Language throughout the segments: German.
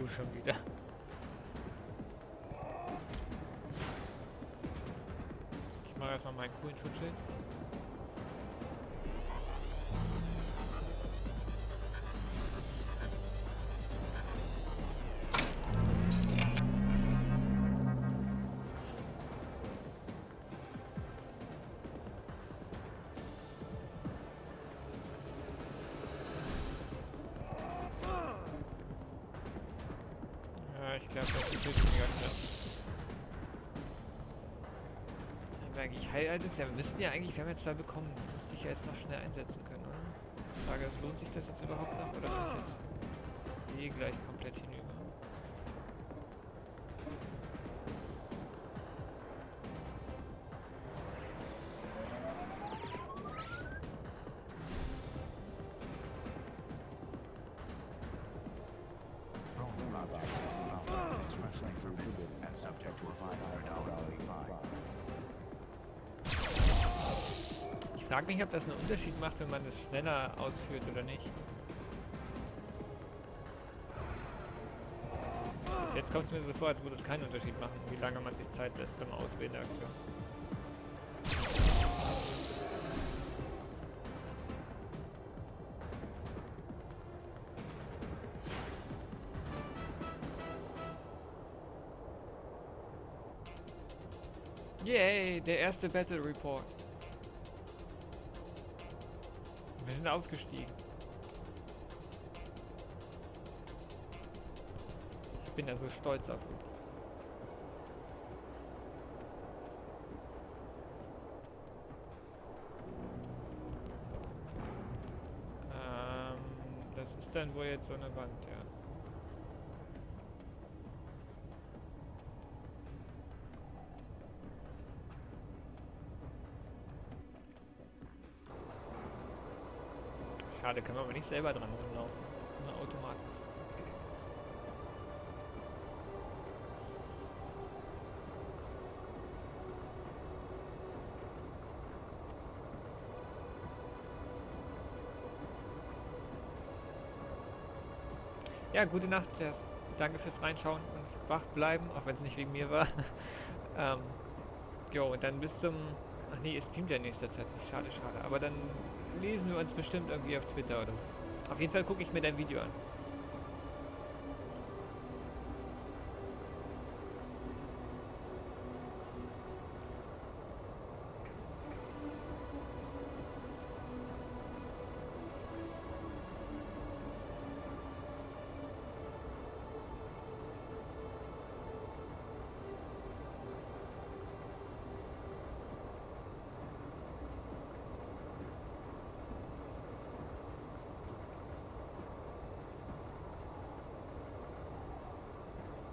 du schon wieder? Ich mache erstmal meinen coolen Schutzschild. Ich glaube, das ist mega knapp. Haben wir eigentlich Heilaltums? Ja, wir müssten ja eigentlich, wir haben jetzt 2 bekommen, müsste ich ja jetzt noch schnell einsetzen können, oder? Die Frage ist, lohnt sich das jetzt überhaupt noch, oder bin ich jetzt gleich komplett hinüber? Ich frage mich, ob das einen Unterschied macht, wenn man das schneller ausführt oder nicht. Bis jetzt kommt es mir so vor, als würde es keinen Unterschied machen, wie lange man sich Zeit lässt beim Auswählen der Aktion. Yay, der erste Battle Report. Wir sind aufgestiegen. Ich bin ja so stolz auf uns. Das ist dann wohl jetzt so eine Wand, ja. Schade, können wir aber nicht selber dran rumlaufen. Nur automatisch. Ja, gute Nacht, Jess. Danke fürs Reinschauen und wach bleiben, auch wenn es nicht wegen mir war. Jo, und dann bis zum... Ach nee, es streamt ja in nächster Zeit nicht. Schade, schade. Aber dann lesen wir uns bestimmt irgendwie auf Twitter oder so. Auf jeden Fall gucke ich mir dein Video an.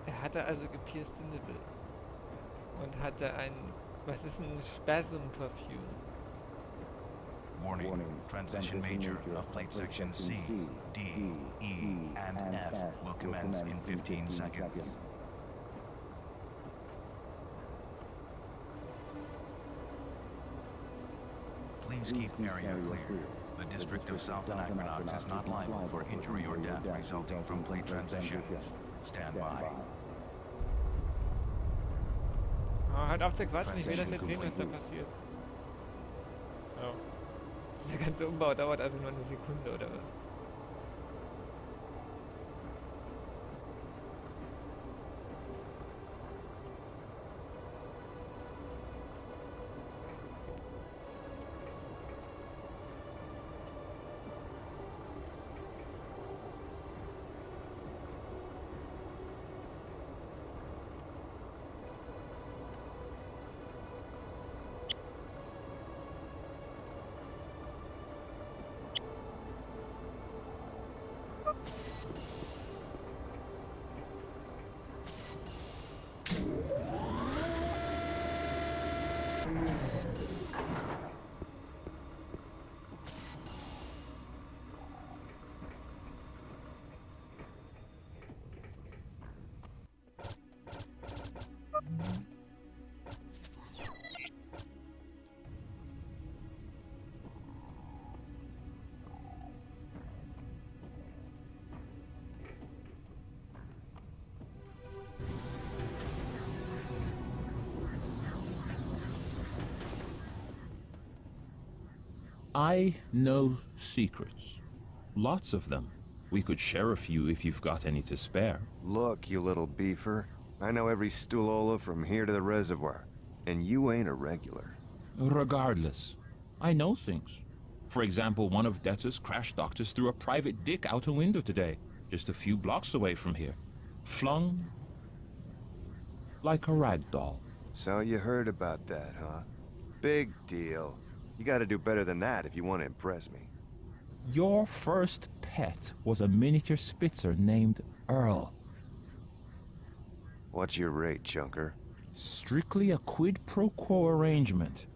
Er hatte also gepierste Nippel. Und hatte ein... Was ist ein Spasm-Perfume? Warning. Transition major of plate section C, D, E, and F will commence in 15 seconds. Please keep area clear. The district of South Anachronox is not liable for injury or death resulting from plate transitions. Stand by. Oh, halt auf zu quatschen, ich will das jetzt sehen, was da passiert. Oh. Der ganze Umbau dauert also nur eine Sekunde oder was? I know secrets. Lots of them. We could share a few if you've got any to spare. Look, you little beefer. I know every stoolola from here to the reservoir. And you ain't a regular. Regardless, I know things. For example, one of Detz's crash doctors threw a private dick out a window today, just a few blocks away from here. Flung like a rag doll. So you heard about that, huh? Big deal. You gotta do better than that if you want to impress me. Your first pet was a miniature Spitzer named Earl. What's your rate, Chunker? Strictly a quid pro quo arrangement.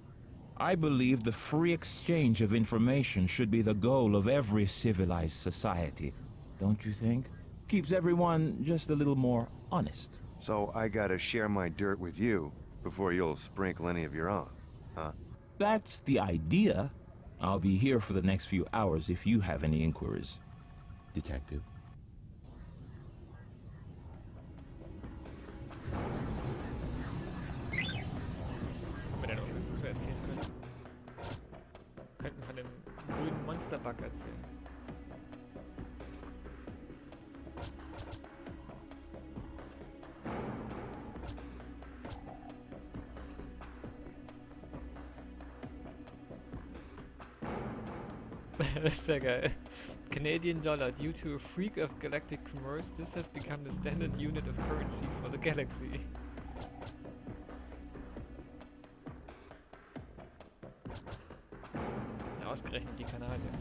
I believe the free exchange of information should be the goal of every civilized society. Don't you think? Keeps everyone just a little more honest. So I gotta share my dirt with you before you'll sprinkle any of your own, huh? That's the idea. I'll be here for the next few hours if you have any inquiries, Detective. Wir denn irgendwas, was wir erzählen können? Könnten von dem grünen Monsterbug erzählen. Das ist ja geil. Canadian dollar. Due to a freak of galactic commerce, this has become the standard unit of currency for the galaxy. Ja, ausgerechnet die Kanadier.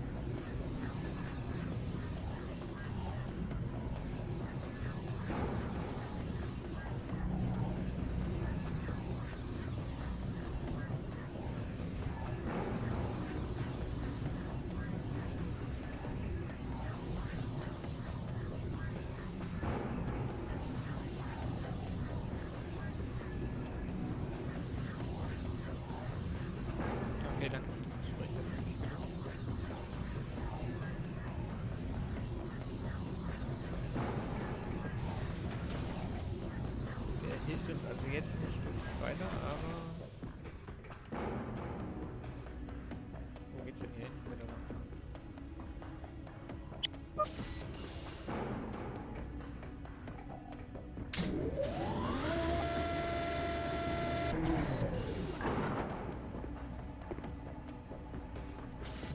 Okay, danke für das Gespräch. Das hat sich gelohnt. Der hilft uns also jetzt nicht wirklich weiter, aber... Wo geht's denn hier hin? Mit der Lampe?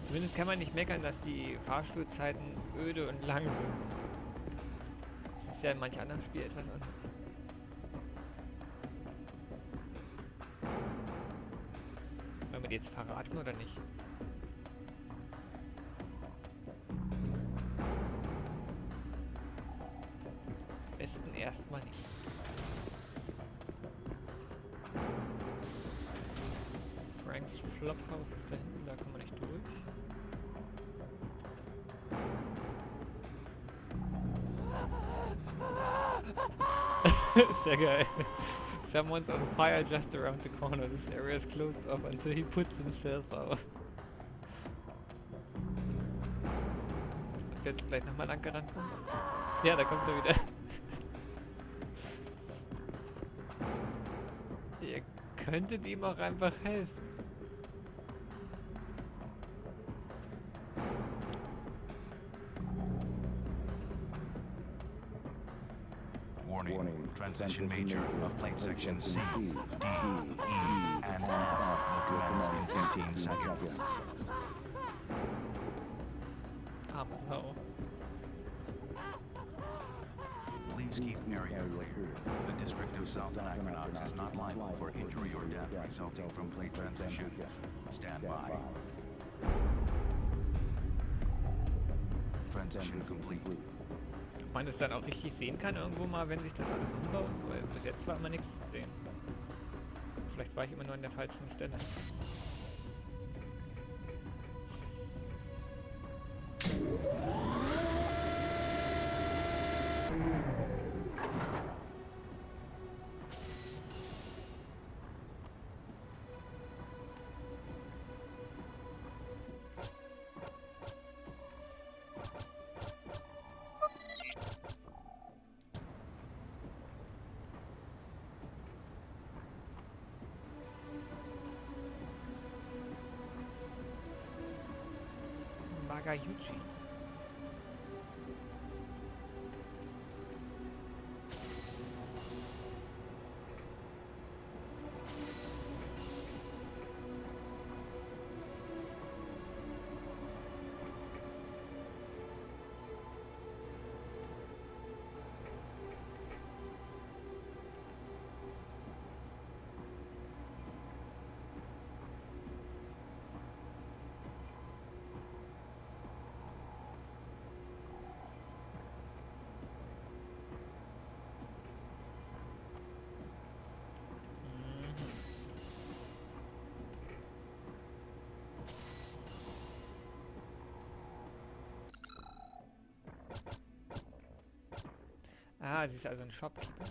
Zumindest kann man nicht meckern, dass die Fahrstuhlzeiten öde und lang sind. Das ist ja in manch anderem Spiel etwas anders. Wollen wir die jetzt verraten oder nicht? Am besten erstmal nicht. Franks Flophouse ist da hinten, da kann man nicht durch. Sehr geil. Someone's on fire just around the corner. This area is closed off until he puts himself out. Wird jetzt gleich nochmal lang rankommen? Ja, da kommt er wieder. Ihr könntet ihm auch einfach helfen. Warning. Transition major of plate sections C, D, E, and F will commence in 15 seconds. Arme Sau. Please keep area clear. The district of South Anachronox is not liable for injury or death resulting from plate transition. Stand by. Transition complete. Ob man es dann auch richtig sehen kann irgendwo mal, wenn sich das alles umbaut? Weil bis jetzt war immer nichts zu sehen. Vielleicht war ich immer nur an der falschen Stelle. Takayuchi. Ah, sie ist also ein Shopkeeper.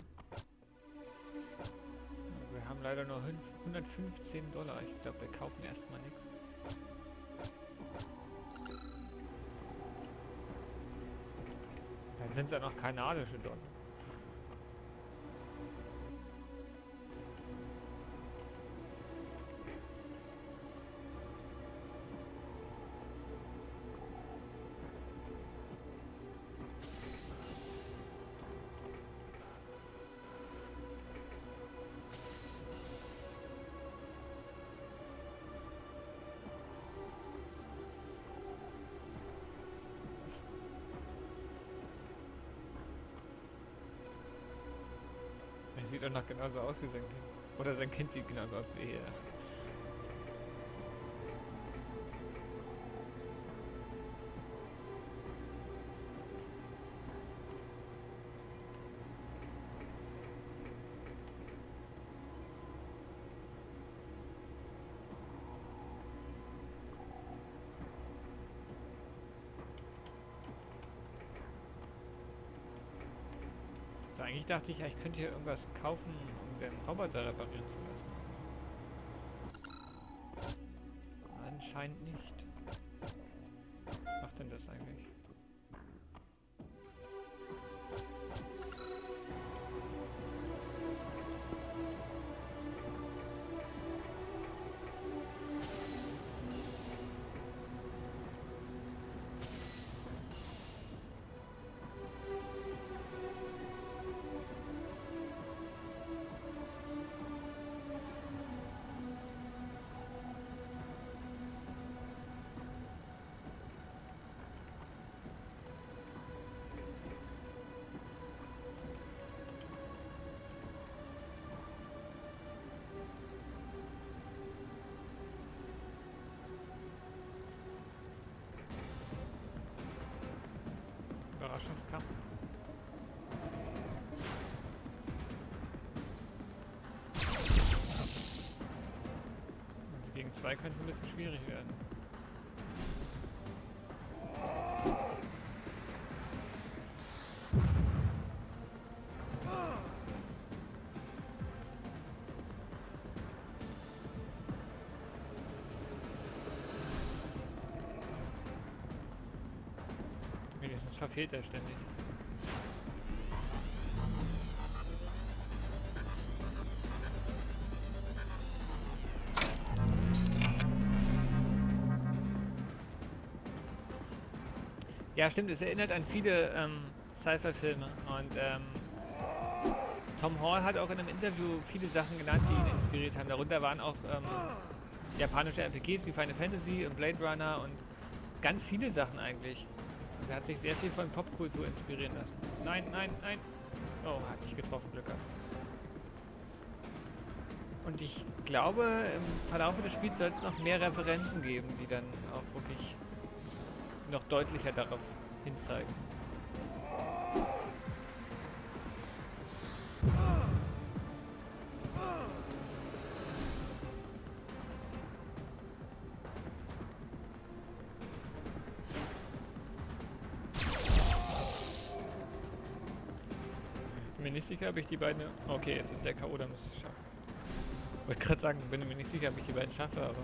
Wir haben leider nur 115 Dollar. Ich glaube, wir kaufen erstmal nichts. Dann sind es ja noch kanadische Dollar. Er sieht doch noch genauso aus wie sein Kind. Oder sein Kind sieht genauso aus wie er. Also eigentlich dachte ich, ja, ich könnte hier irgendwas kaufen, um den Roboter reparieren zu lassen. Anscheinend nicht. Was macht denn das eigentlich? Überraschungskampf. Also gegen 2 könnte es ein bisschen schwierig werden. Wenigstens verfehlt er ständig. Ja, stimmt, es erinnert an viele Sci-Fi-Filme und Tom Hall hat auch in einem Interview viele Sachen genannt, die ihn inspiriert haben. Darunter waren auch japanische RPGs wie Final Fantasy und Blade Runner und ganz viele Sachen eigentlich. Also er hat sich sehr viel von Popkultur inspirieren lassen. Nein, nein, nein. Oh, hat nicht getroffen, Glück gehabt. Und ich glaube, im Verlauf des Spiels soll es noch mehr Referenzen geben, die dann auch wirklich noch deutlicher darauf hinzeigen. Ich bin mir nicht sicher, ob ich die beiden... Okay, jetzt ist der K.O., da müsste ich schaffen. Ich wollte gerade sagen, bin mir nicht sicher, ob ich die beiden schaffe, aber...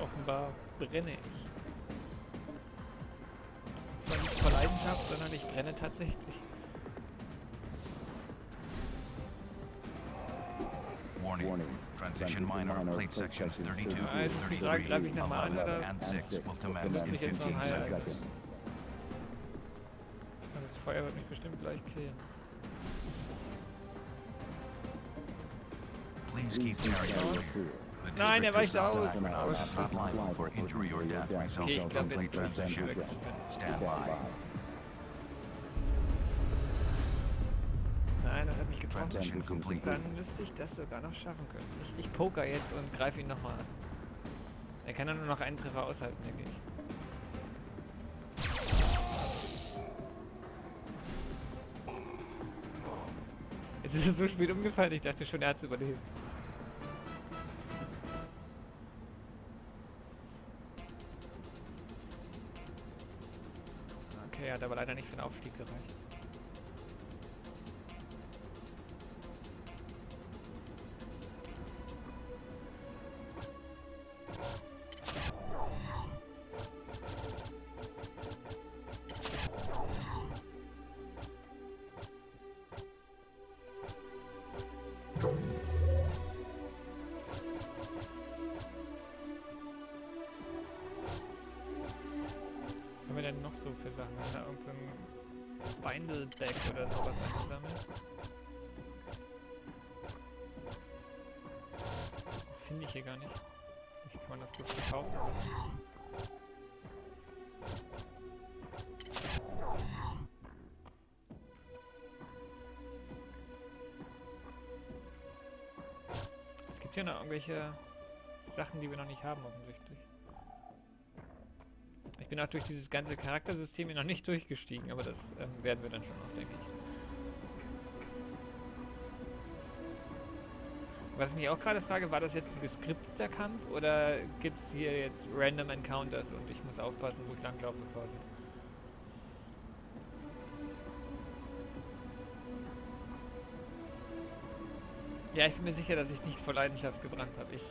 Offenbar brenne ich. Zwar nicht vor Leidenschaft, sondern ich brenne tatsächlich. Warning. Transition minor of plate sections 32, Also ist die Frage, 33, greife ich nochmal an 11, oder and 6 will commence benutze in ich jetzt noch 15 einen seconds. Heileinsatz? Das Feuer wird mich bestimmt gleich killen. Please keep the area clear. The Nein, er district weicht of South aus. Anachronox is not liable for injury or death Okay, resulting ich from glaube, plate jetzt bin ich transition. weg. Stand by. Nein, das hat mich getroffen. Transition complete. Dann müsste ich das sogar noch schaffen können. Ich poker jetzt und greife ihn nochmal an. Er kann dann nur noch einen Treffer aushalten, denke ich. Jetzt ist es so spät umgefallen, ich dachte schon, er hat es überlebt. Okay, hat aber leider nicht für den Aufstieg gereicht. Was haben wir denn noch so für Sachen? Haben wir da irgendein Bindle-Bag oder sowas eingesammelt? Das finde ich hier gar nicht. Wie kann man das bloß verkaufen? Es gibt ja noch irgendwelche Sachen, die wir noch nicht haben, offensichtlich. Ich bin auch durch dieses ganze Charaktersystem hier noch nicht durchgestiegen, aber das werden wir dann schon noch, denke ich. Was ich mich auch gerade frage, war das jetzt ein geskripteter Kampf oder gibt es hier jetzt Random Encounters und ich muss aufpassen, wo ich langlaufe quasi? Ja, ich bin mir sicher, dass ich nicht vor Leidenschaft gebrannt habe. Ich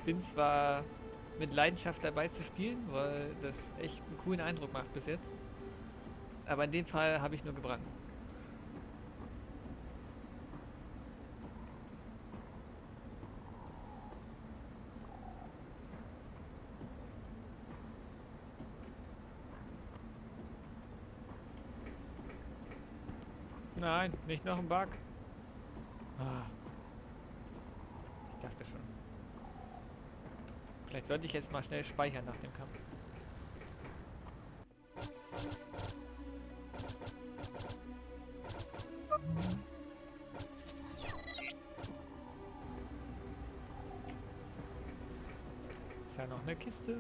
bin zwar mit Leidenschaft dabei zu spielen, weil das echt einen coolen Eindruck macht bis jetzt. Aber in dem Fall habe ich nur gebrannt. Nein, nicht noch ein Bug. Ah. Ich dachte schon. Vielleicht sollte ich jetzt mal schnell speichern nach dem Kampf. Ist ja noch eine Kiste.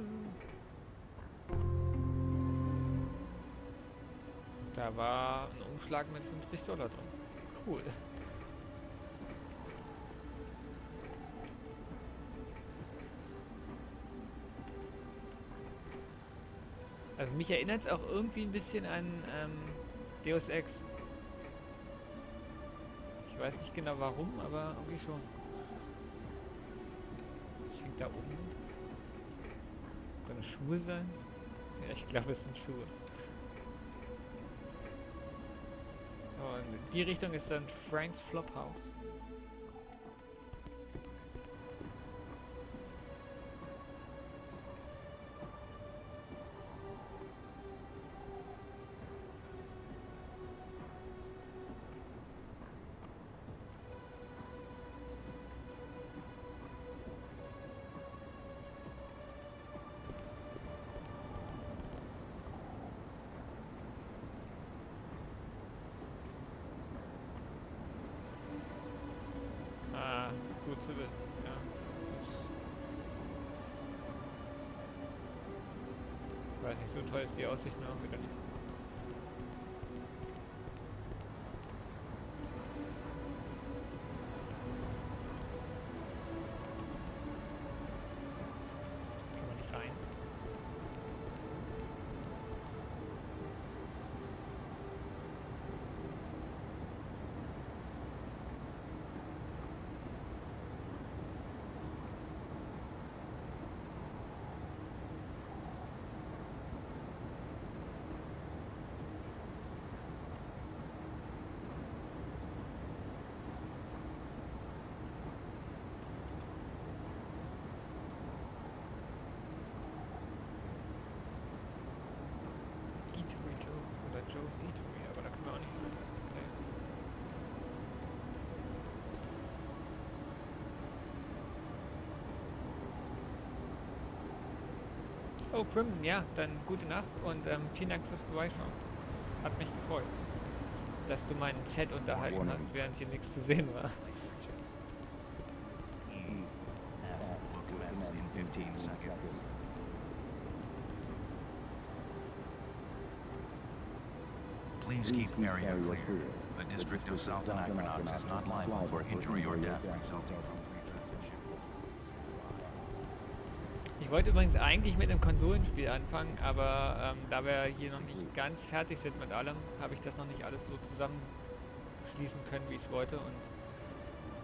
Da war ein Umschlag mit $50 drin. Cool. Also mich erinnert es auch irgendwie ein bisschen an Deus Ex. Ich weiß nicht genau warum, aber irgendwie schon. Was hängt da oben? Sollen das Schuhe sein? Ja, ich glaube es sind Schuhe. Und die Richtung ist dann Franks Flophouse. Ah, gut zu wissen, ja. Ich weiß nicht, so toll ist die Aussicht noch wieder nicht. Kann man nicht rein? Eatery, aber da können wir auch nicht hin. Okay. Oh, Crimson, ja, dann gute Nacht und vielen Dank fürs Vorbeischauen. Das hat mich gefreut, dass du meinen Chat unterhalten hast, während hier nichts zu sehen war. Will commence in 15 seconds. Please keep the area clear. The district of South Anachronox is not liable for injury or death resulting from pre-transition. Ich wollte übrigens eigentlich mit einem Konsolenspiel anfangen, aber da wir hier noch nicht ganz fertig sind mit allem, habe ich das noch nicht alles so zusammenschließen können, wie ich es wollte, und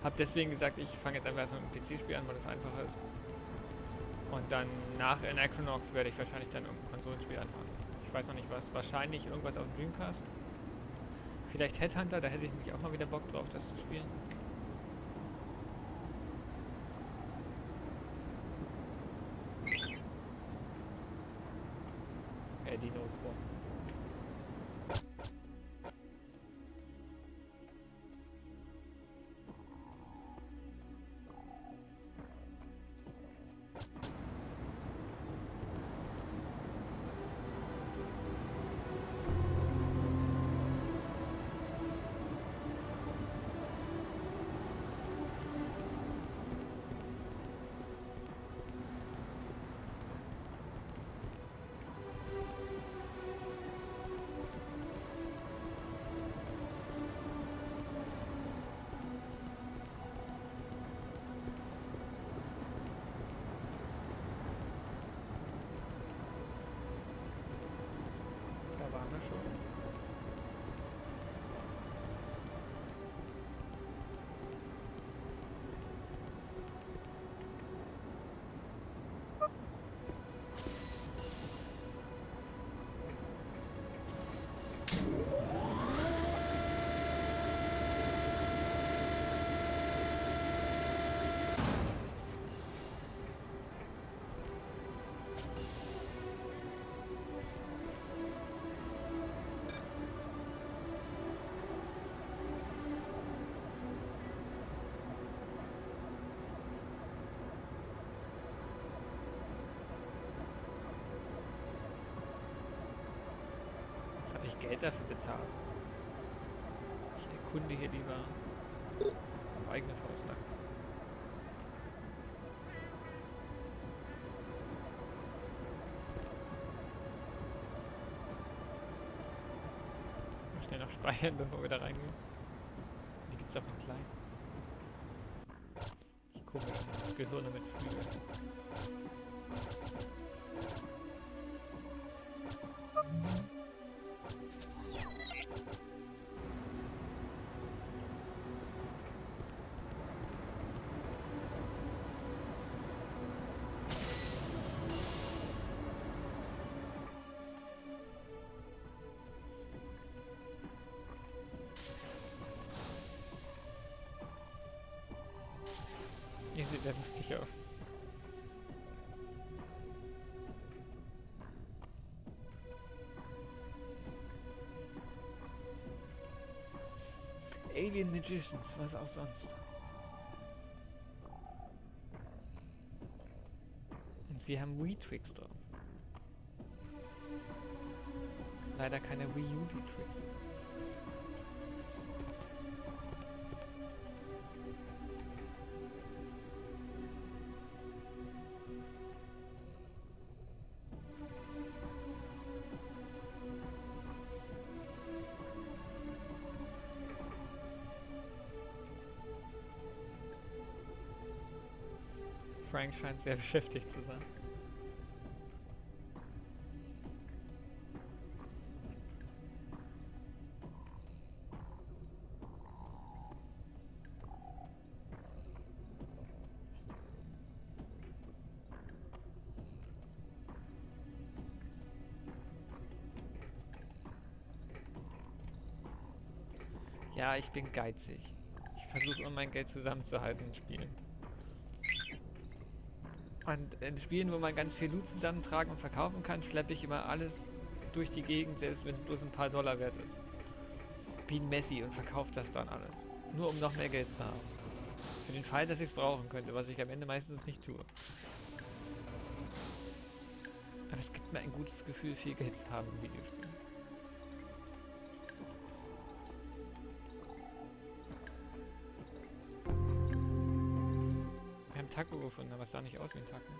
habe deswegen gesagt, ich fange jetzt einfach mit einem PC-Spiel an, weil das einfacher ist. Und dann nach Anachronox werde ich wahrscheinlich dann irgendein Konsolenspiel anfangen. Ich weiß noch nicht was. Wahrscheinlich irgendwas auf dem Dreamcast. Vielleicht Headhunter, da hätte ich mich auch mal wieder Bock drauf, das zu spielen. Eddie knows what. Da waren wir schon. Jetzt habe ich Geld dafür bezahlt. Ich erkunde hier lieber auf eigene Faust. Danke. Schnell noch speichern, bevor wir da reingehen. Die gibt's auch in klein. Die komischen Gehirne mit Flügeln. Ihr seht ja lustig aus. Alien Magicians, was auch sonst. Und sie haben Wii-Tricks drauf. Leider keine Wii U-Tricks. Frank scheint sehr beschäftigt zu sein. Ja, ich bin geizig. Ich versuche immer mein Geld zusammenzuhalten in Spielen. Und in Spielen, wo man ganz viel Loot zusammentragen und verkaufen kann, schleppe ich immer alles durch die Gegend, selbst wenn es bloß ein paar Dollar wert ist. Wie ein Messi und verkauft das dann alles. Nur um noch mehr Geld zu haben. Für den Fall, dass ich es brauchen könnte, was ich am Ende meistens nicht tue. Aber es gibt mir ein gutes Gefühl, viel Geld zu haben im Videospiel. Wir haben Taco gefunden, aber es sah nicht aus wie ein Taco.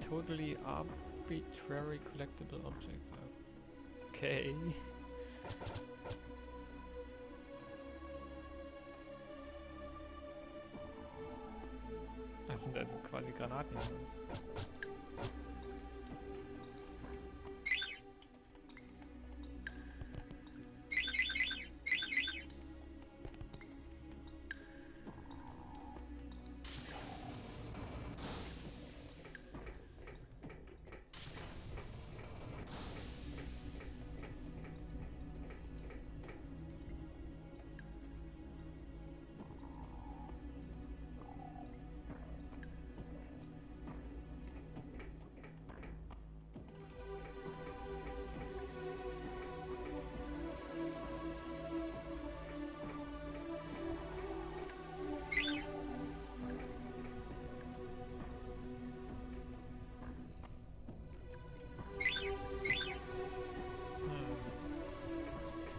Totally arbitrary collectible object. Okay. Das sind also quasi Granaten.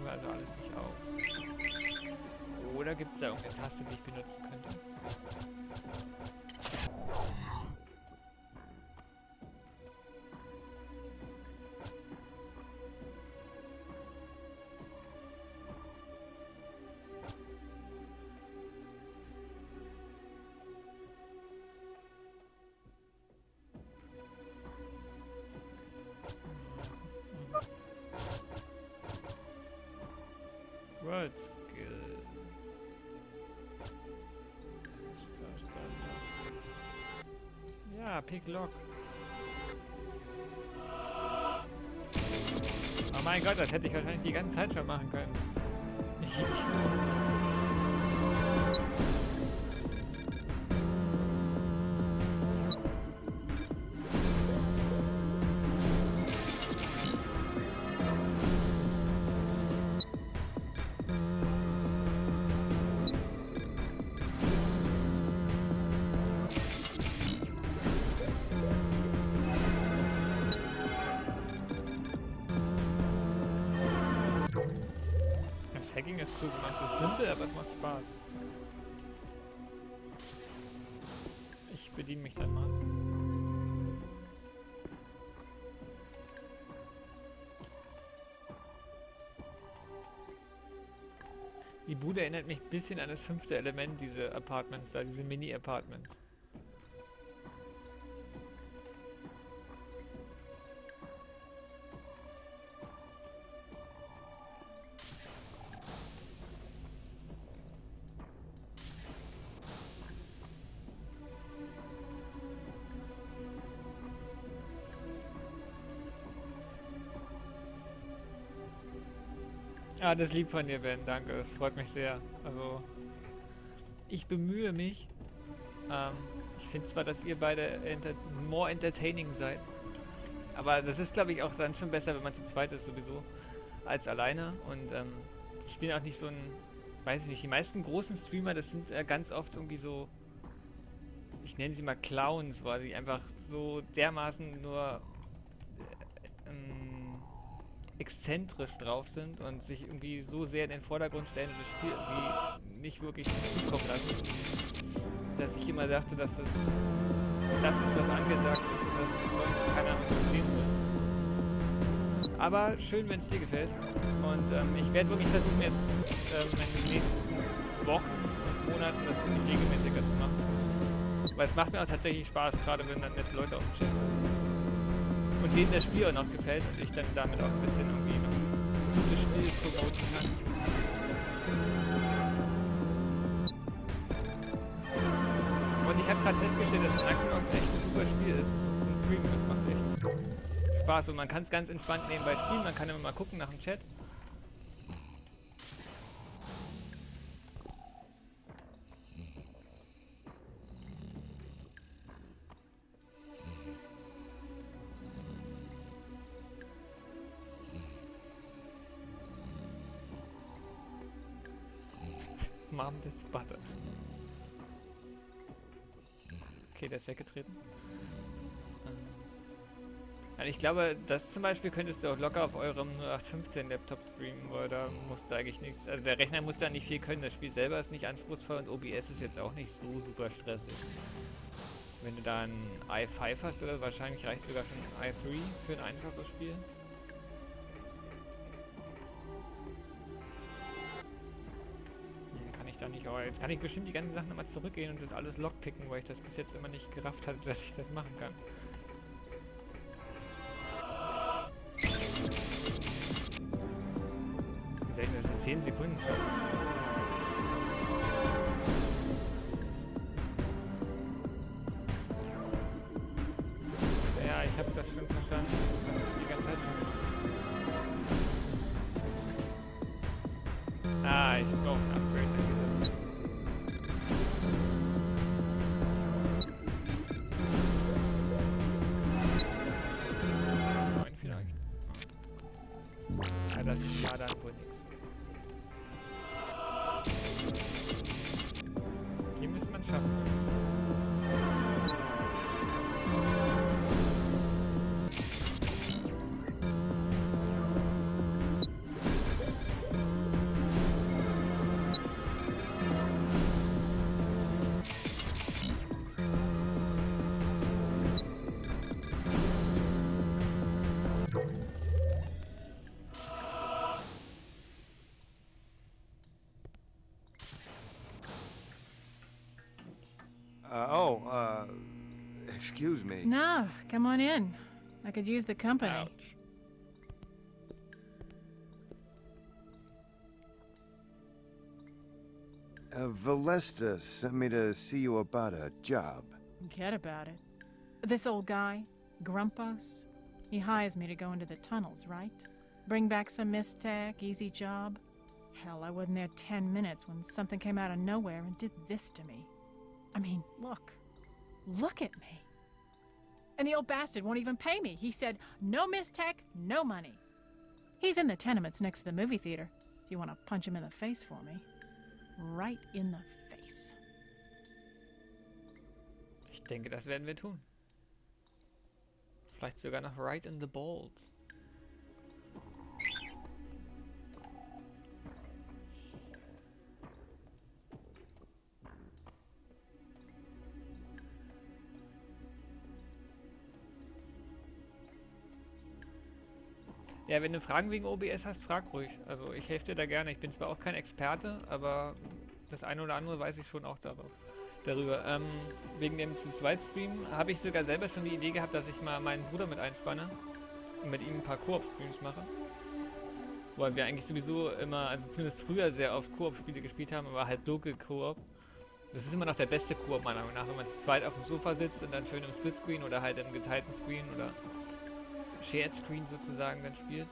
Also alles nicht auf. Oder gibt es da irgendeine Taste, die ich benutzen könnte? World Skill. Ja, Pick Lock. Oh mein Gott, das hätte ich wahrscheinlich die ganze Zeit schon machen können. Hacking ist cool gemacht, es ist simpel, aber es macht Spaß. Ich bediene mich dann mal. Die Bude erinnert mich ein bisschen an das 5. Element, diese Apartments da, diese Mini-Apartments. Ah, das ist lieb von dir, Ben, danke, das freut mich sehr. Also, ich bemühe mich. Ich finde zwar, dass ihr beide more entertaining seid, aber das ist, glaube ich, auch dann schon besser, wenn man zu zweit ist sowieso, als alleine. Und ich bin auch nicht so ein, weiß ich nicht, die meisten großen Streamer, das sind ganz oft irgendwie so, ich nenne sie mal Clowns, weil die einfach so dermaßen nur exzentrisch drauf sind und sich irgendwie so sehr in den Vordergrund stellen und das Spiel irgendwie nicht wirklich zukommen lassen, dass ich immer dachte, dass das ist, was angesagt ist und das sonst keiner verstehen will. Aber schön, wenn es dir gefällt. Und ich werde wirklich versuchen, jetzt in den nächsten Wochen und Monaten das irgendwie regelmäßiger zu machen. Weil es macht mir auch tatsächlich Spaß, gerade wenn dann nette Leute auf dem Chat sind. Und denen das Spiel auch noch gefällt und ich dann damit auch ein bisschen irgendwie noch ein gutes Spiel promoten kann. Und ich habe gerade festgestellt, dass Anachronox echt ein super Spiel ist zum Streamen. Das macht echt Spaß und man kann es ganz entspannt nebenbei spielen. Man kann immer mal gucken nach dem Chat. Mom that's butter. Okay, der ist weggetreten. Also ich glaube, das zum Beispiel könntest du auch locker auf eurem 0815 Laptop streamen, weil da musst du eigentlich nichts, also der Rechner muss da nicht viel können, das Spiel selber ist nicht anspruchsvoll und OBS ist jetzt auch nicht so super stressig. Wenn du da ein i5 hast, oder wahrscheinlich reicht sogar schon ein i3 für ein einfaches Spiel. Kann ich da nicht, aber jetzt kann ich bestimmt die ganzen Sachen nochmal zurückgehen und das alles lockpicken, weil ich das bis jetzt immer nicht gerafft hatte, dass ich das machen kann. Das sind 10 Sekunden. Ja, ich habe das schon verstanden. Das hab ich die ganze Zeit schon. Ah, ich brauche ein Upgrade, dann geht das. Neun vielleicht. Ja, das war dann wohl nichts. Hier müssen wir es schaffen. Excuse me. No, come on in. I could use the company. Ouch. Valesta sent me to see you about a job. Forget about it. This old guy, Grumpos, he hires me to go into the tunnels, right? Bring back some mistech, easy job. Hell, I wasn't there 10 minutes when something came out of nowhere and did this to me. I mean, look. Look at me. And the old bastard won't even pay me. He said, no mistech, no money. He's in the tenements next to the movie theater, if you want to punch him in the face for me. Right in the face. Ich denke, das werden wir tun. Vielleicht sogar noch right in the balls. Ja, wenn du Fragen wegen OBS hast, frag ruhig. Also ich helfe dir da gerne. Ich bin zwar auch kein Experte, aber das eine oder andere weiß ich schon auch darüber. Wegen dem zu-zweit-Stream habe ich sogar selber schon die Idee gehabt, dass ich mal meinen Bruder mit einspanne und mit ihm ein paar Koop-Streams mache. Weil wir eigentlich sowieso immer, also zumindest früher sehr oft Koop-Spiele gespielt haben, aber halt Local Koop. Das ist immer noch der beste Koop meiner Meinung nach, wenn man zu zweit auf dem Sofa sitzt und dann schön im Splitscreen oder halt im geteilten Screen oder Shared Screen sozusagen dann spielt.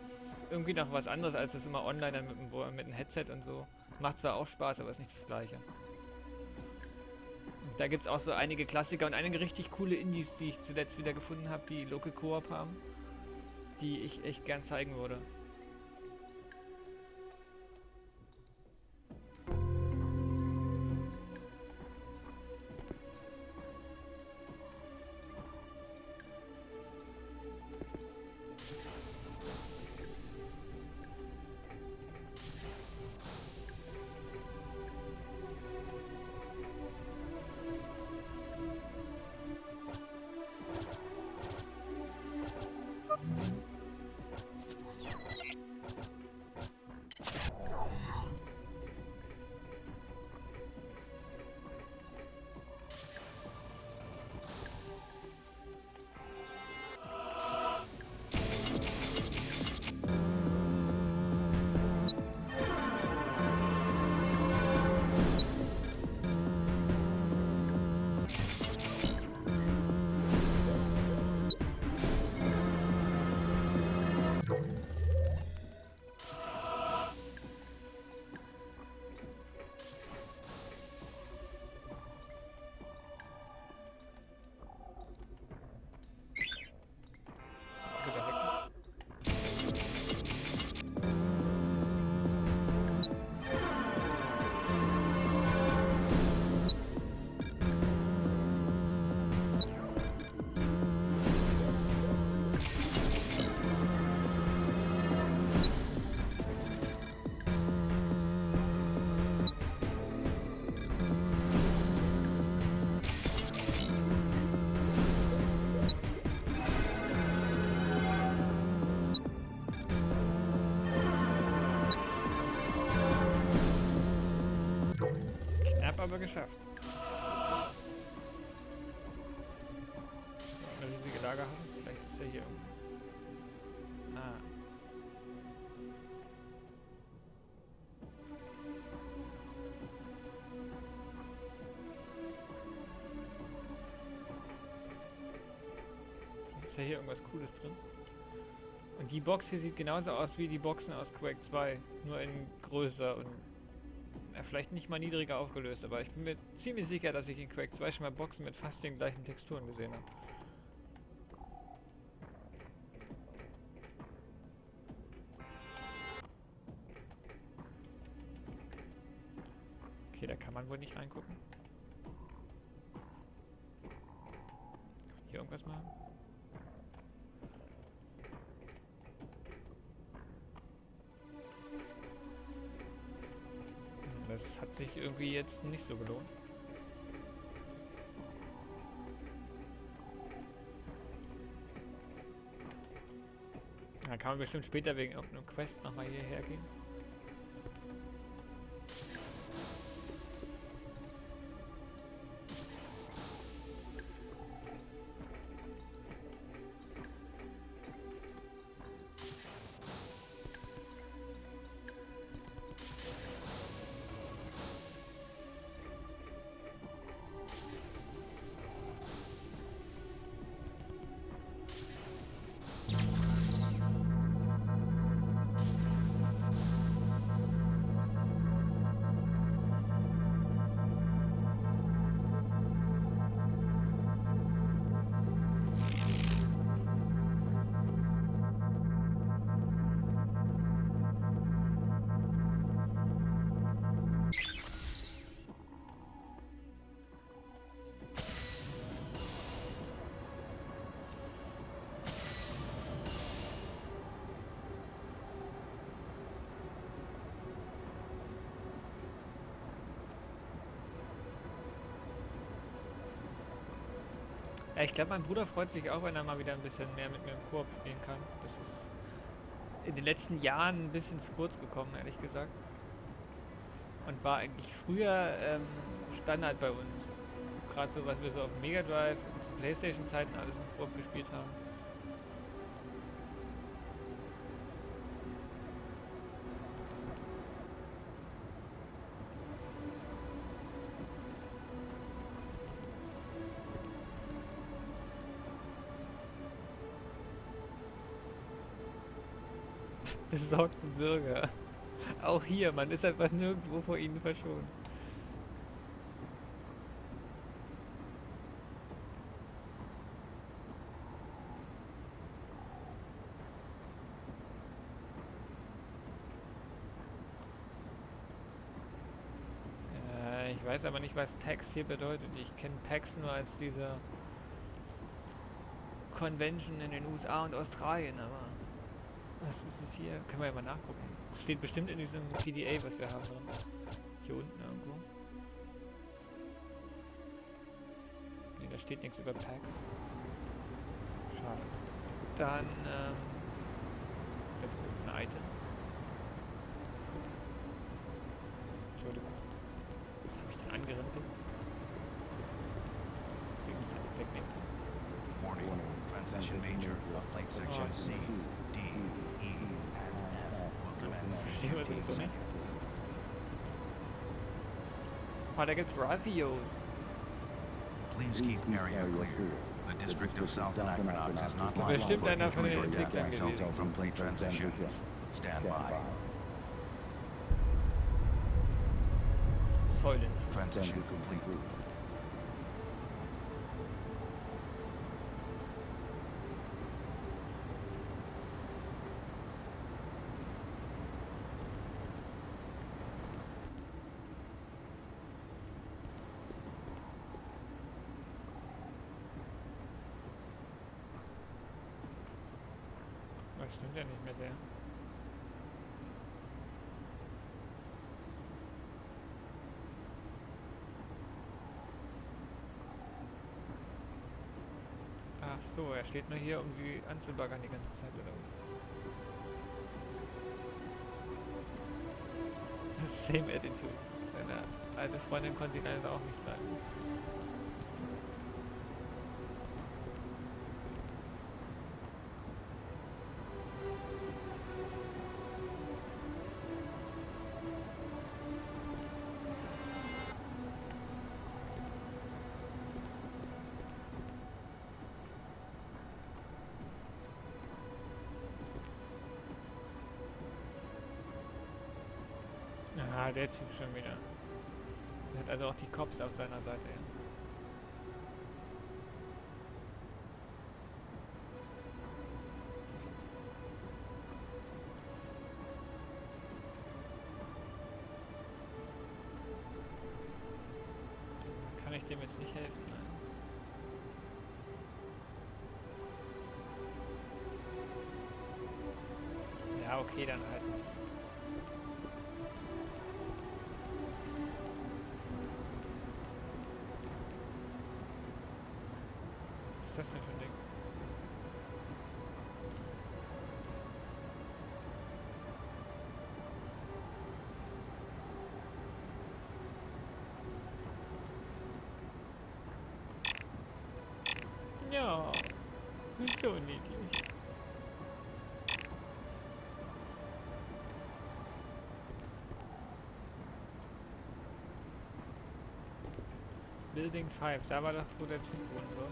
Das ist irgendwie noch was anderes, als das immer online dann mit einem Headset und so. Macht zwar auch Spaß, aber ist nicht das Gleiche. Und da gibt es auch so einige Klassiker und einige richtig coole Indies, die ich zuletzt wieder gefunden habe, die Local Koop haben, die ich echt gern zeigen würde. Aber geschafft. Eine riesige Lagerhalle. Vielleicht ist er hier irgendwo. Ah. Ist ja hier irgendwas Cooles drin. Und die Box hier sieht genauso aus wie die Boxen aus Quake 2. Nur in größer und vielleicht nicht mal niedriger aufgelöst. Aber ich bin mir ziemlich sicher, dass ich in Quake 2 schon mal Boxen mit fast den gleichen Texturen gesehen habe. Okay, da kann man wohl nicht reingucken. Hier irgendwas machen? Das hat sich irgendwie jetzt nicht so gelohnt. Da kann man bestimmt später wegen irgendeinem Quest nochmal hierher gehen. Ja, ich glaube, mein Bruder freut sich auch, wenn er mal wieder ein bisschen mehr mit mir im Koop spielen kann. Das ist in den letzten Jahren ein bisschen zu kurz gekommen, ehrlich gesagt. Und war eigentlich früher Standard bei uns. Gerade so, was wir so auf dem Mega Drive und zu Playstation-Zeiten alles im Koop gespielt haben. Besorgte Bürger. Auch hier, man ist einfach nirgendwo vor ihnen verschont. Ich weiß aber nicht, was PAX hier bedeutet. Ich kenne PAX nur als diese Convention in den USA und Australien, aber was ist es hier? Können wir ja mal nachgucken. Es steht bestimmt in diesem PDA, was wir haben drin. Hier unten irgendwo. Ne, da steht nichts über PAX. Schade. Dann, ein Item. Entschuldigung. Was habe ich denn angerempelt? Wegen des Effekt nicht. Warning. Transition major of plate section C, D, E, and F will commence Verstehen wir das 15 so nicht? seconds. Oh, da gibt's Raffios. Please keep area clear. The district of South Anachronox is not liable Bestimmt for einer von injury den or death Entwicklern resulting gewesen. from plate transitions. Stand by. Säulen. Transition complete. Das stimmt ja nicht mit der. Ach so, er steht nur hier, um sie anzubaggern die ganze Zeit, oder was? Same attitude. Seine alte Freundin konnte sie also auch nicht sein. Ah, der Typ schon wieder. Der hat also auch die Cops auf seiner Seite. Ja. Kann ich dem jetzt nicht helfen? Nein. Ja, okay, dann halt nicht. Was ist das denn für ein Ding? Ja, ist so niedlich. Building 5, da war doch, wo der Typ wohnen soll.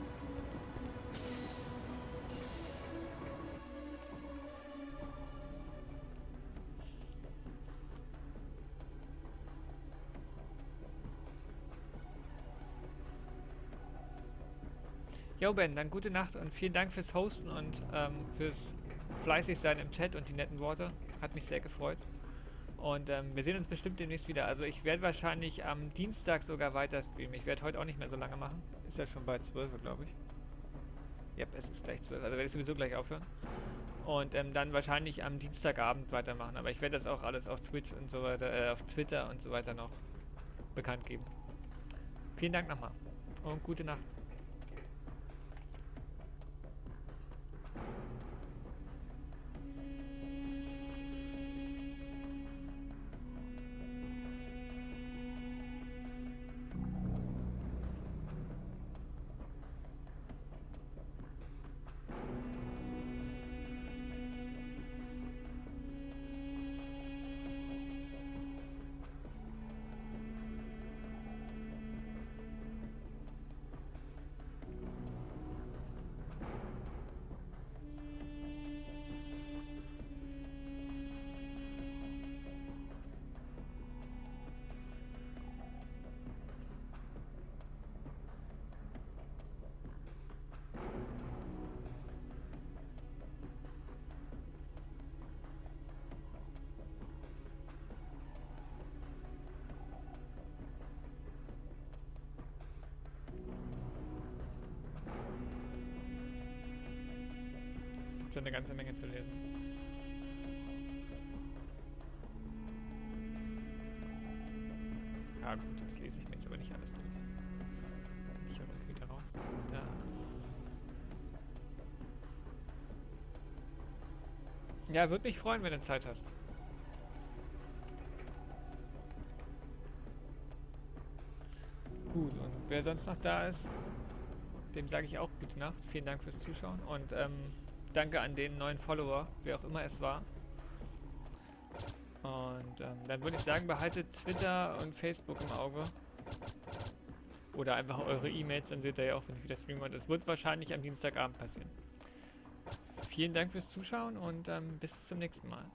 Jo Ben, dann gute Nacht und vielen Dank fürs Hosten und fürs fleißig sein im Chat und die netten Worte. Hat mich sehr gefreut. Und wir sehen uns bestimmt demnächst wieder. Also ich werde wahrscheinlich am Dienstag sogar weiter streamen. Ich werde heute auch nicht mehr so lange machen. Ist ja schon bei 12 Uhr, glaube ich. Ja, es ist gleich 12 Uhr. Also werde ich sowieso gleich aufhören. Und dann wahrscheinlich am Dienstagabend weitermachen. Aber ich werde das auch alles auf Twitch und so weiter, auf Twitter und so weiter noch bekannt geben. Vielen Dank nochmal. Und gute Nacht. Eine ganze Menge zu lesen. Ja gut, das lese ich mir jetzt aber nicht alles durch. Ich habe wieder raus. Da. Ja, würde mich freuen, wenn du Zeit hast. Gut, und wer sonst noch da ist, dem sage ich auch gute Nacht. Vielen Dank fürs Zuschauen und danke an den neuen Follower, wer auch immer es war. Und dann würde ich sagen, behaltet Twitter und Facebook im Auge. Oder einfach eure E-Mails, dann seht ihr ja auch, wenn ich wieder streame. Und es wird wahrscheinlich am Dienstagabend passieren. Vielen Dank fürs Zuschauen und bis zum nächsten Mal.